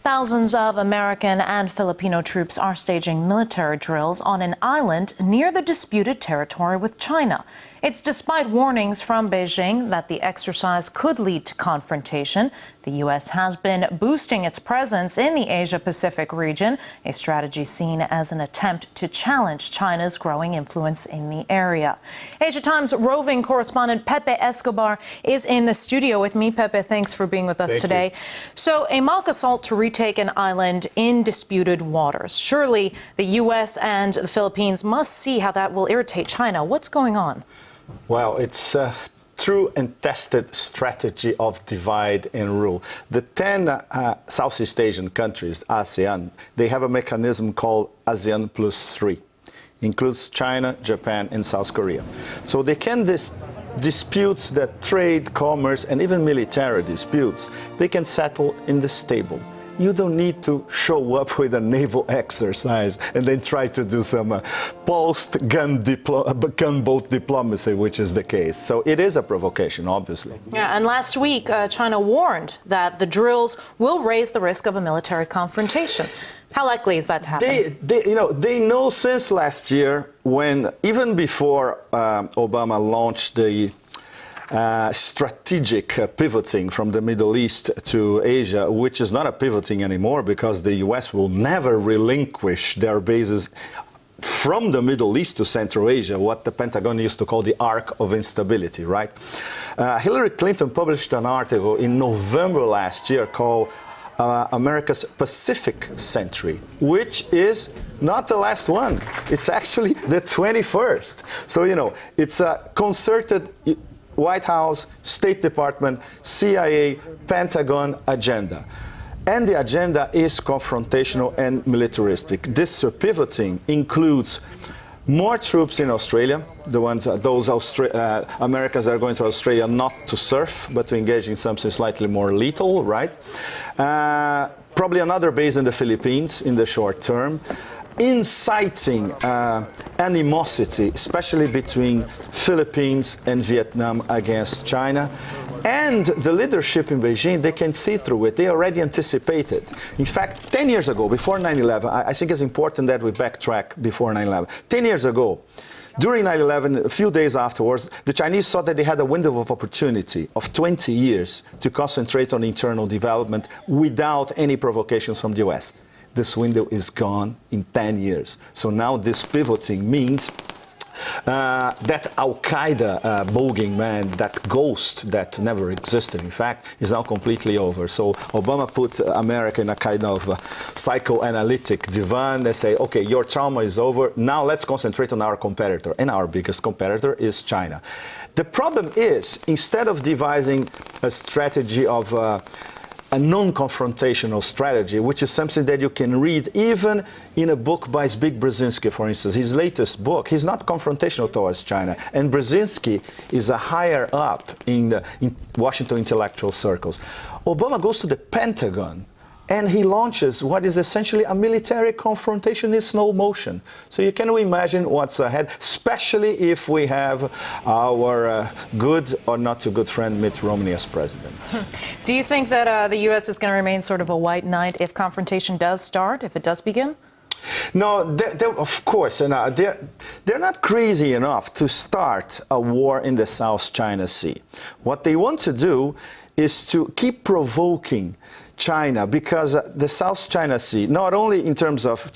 Thousands of American and Filipino troops are staging military drills on an island near the disputed territory with China. It's despite warnings from Beijing that the exercise could lead to confrontation. The U.S. has been boosting its presence in the Asia-Pacific region, a strategy seen as an attempt to challenge China's growing influence in the area. Asia Times roving correspondent Pepe Escobar is in the studio with me. Pepe, thanks for being with us today. So, a mock assault to retake an island in disputed waters. Surely the U.S. and the Philippines must see how that will irritate China. What's going on? Well, it's a true and tested strategy of divide and rule. The 10 Southeast Asian countries, ASEAN, they have a mechanism called ASEAN plus 3. Includes China, Japan, and South Korea. So they can disputes that trade, commerce, and even military disputes, they can settle in this table. You don't need to show up with a naval exercise and then try to do some post-gunboat diplomacy, which is the case. So it is a provocation, obviously. Yeah, and last week, China warned that the drills will raise the risk of a military confrontation. How likely is that to happen? They know since last year, when even before Obama launched the strategic pivoting from the Middle East to Asia, which is not a pivoting anymore because the U.S. will never relinquish their bases from the Middle East to Central Asia, what the Pentagon used to call the arc of instability, right? Hillary Clinton published an article in November last year called America's Pacific Century, which is not the last one. It's actually the 21st. So, it's a concerted White House, State Department, CIA, Pentagon agenda. And the agenda is confrontational and militaristic. This pivoting includes more troops in Australia, those Americans that are going to Australia not to surf, but to engage in something slightly more lethal, right? Probably another base in the Philippines in the short term. Inciting animosity, especially between Philippines and Vietnam against China. And the leadership in Beijing, they can see through it. They already anticipated. In fact, 10 years ago, before 9/11, I think it's important that we backtrack before 9/11. 10 years ago, during 9/11, a few days afterwards, the Chinese saw that they had a window of opportunity of 20 years to concentrate on internal development without any provocations from the U.S. This window is gone in 10 years. So now this pivoting means that Qaeda Bogeyman, that ghost that never existed, in fact, is now completely over. So Obama put America in a kind of psychoanalytic divan. They say, okay, your trauma is over. Now let's concentrate on our competitor. And our biggest competitor is China. The problem is, instead of devising a strategy of a non-confrontational strategy, which is something that you can read even in a book by Zbigniew Brzezinski, for instance. His latest book, he's not confrontational towards China. And Brzezinski is a higher up in Washington intellectual circles. Obama goes to the Pentagon and he launches what is essentially a military confrontation in slow motion. So you can imagine what's ahead, especially if we have our good or not too good friend Mitt Romney as president. Do you think that the U.S. is going to remain sort of a white knight if confrontation does start, if it does begin? No, of course, and they're not crazy enough to start a war in the South China Sea. What they want to do is to keep provoking China, because the South China Sea, not only in terms of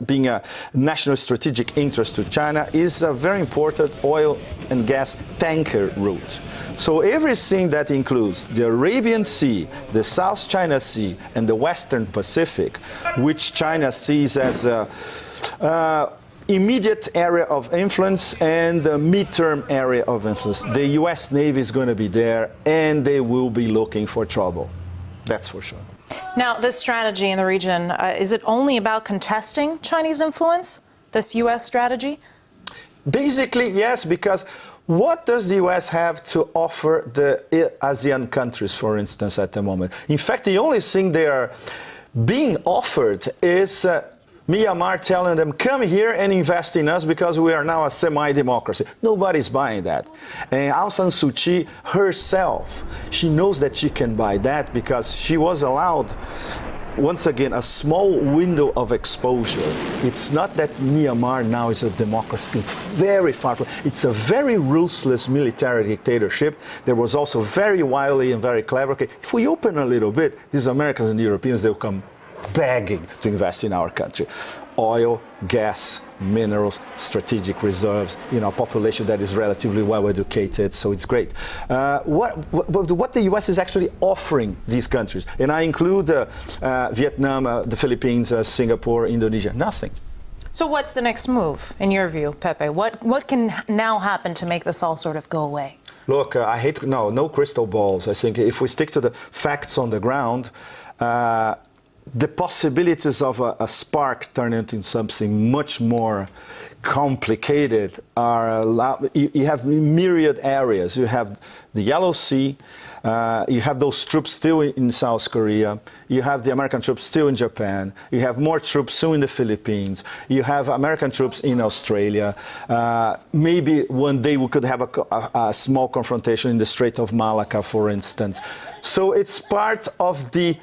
being a national strategic interest to China, is a very important oil and gas tanker route. So everything that includes the Arabian Sea, the South China Sea, and the Western Pacific, which China sees as a immediate area of influence and the midterm area of influence. The U.S. Navy is going to be there, and they will be looking for trouble. That's for sure. Now, this strategy in the region, is it only about contesting Chinese influence, this U.S. strategy? Basically, yes, because what does the U.S. have to offer the ASEAN countries, for instance, at the moment? In fact, the only thing they are being offered is Myanmar telling them, come here and invest in us because we are now a semi-democracy. Nobody's buying that. And Aung San Suu Kyi herself, she knows that she can buy that because she was allowed once again, a small window of exposure. It's not that Myanmar now is a democracy, very far from. It's a very ruthless military dictatorship. There was also very wily and very clever. Okay, if we open a little bit, these Americans and Europeans, they'll come begging to invest in our country. Oil, gas, minerals, strategic reserves, a population that is relatively well educated, so it's great. What the US is actually offering these countries, and I include Vietnam, the Philippines, Singapore, Indonesia, nothing. So what's the next move, in your view, Pepe? What can now happen to make this all sort of go away? Look, I hate, no crystal balls. I think if we stick to the facts on the ground, the possibilities of a spark turning into something much more complicated are you have myriad areas. You have the Yellow Sea, you have those troops still in South Korea, you have the American troops still in Japan, you have more troops still in the Philippines, you have American troops in Australia. Maybe one day we could have a small confrontation in the Strait of Malacca, for instance. So it's part of the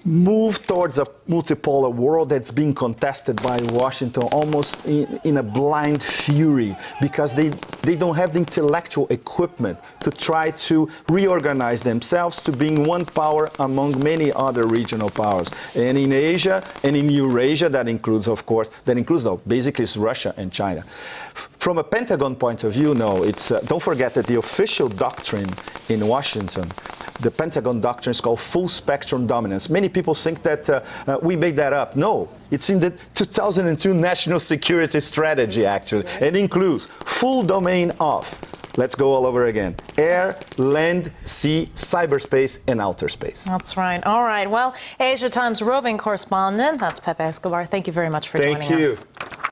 move towards a multipolar world that's being contested by Washington almost in a blind fury, because they don't have the intellectual equipment to try to reorganize themselves to being one power among many other regional powers. And in Asia and in Eurasia, that includes, of course, basically it's Russia and China. From a Pentagon point of view, no, it's, don't forget that the official doctrine in Washington, the Pentagon doctrine, is called full spectrum dominance. Many people think that we made that up. No, it's in the 2002 National Security Strategy, actually, and includes full domain of, let's go all over again, air, land, sea, cyberspace, and outer space. That's right. All right. Well, Asia Times roving correspondent, that's Pepe Escobar. Thank you very much for joining us. Thank you.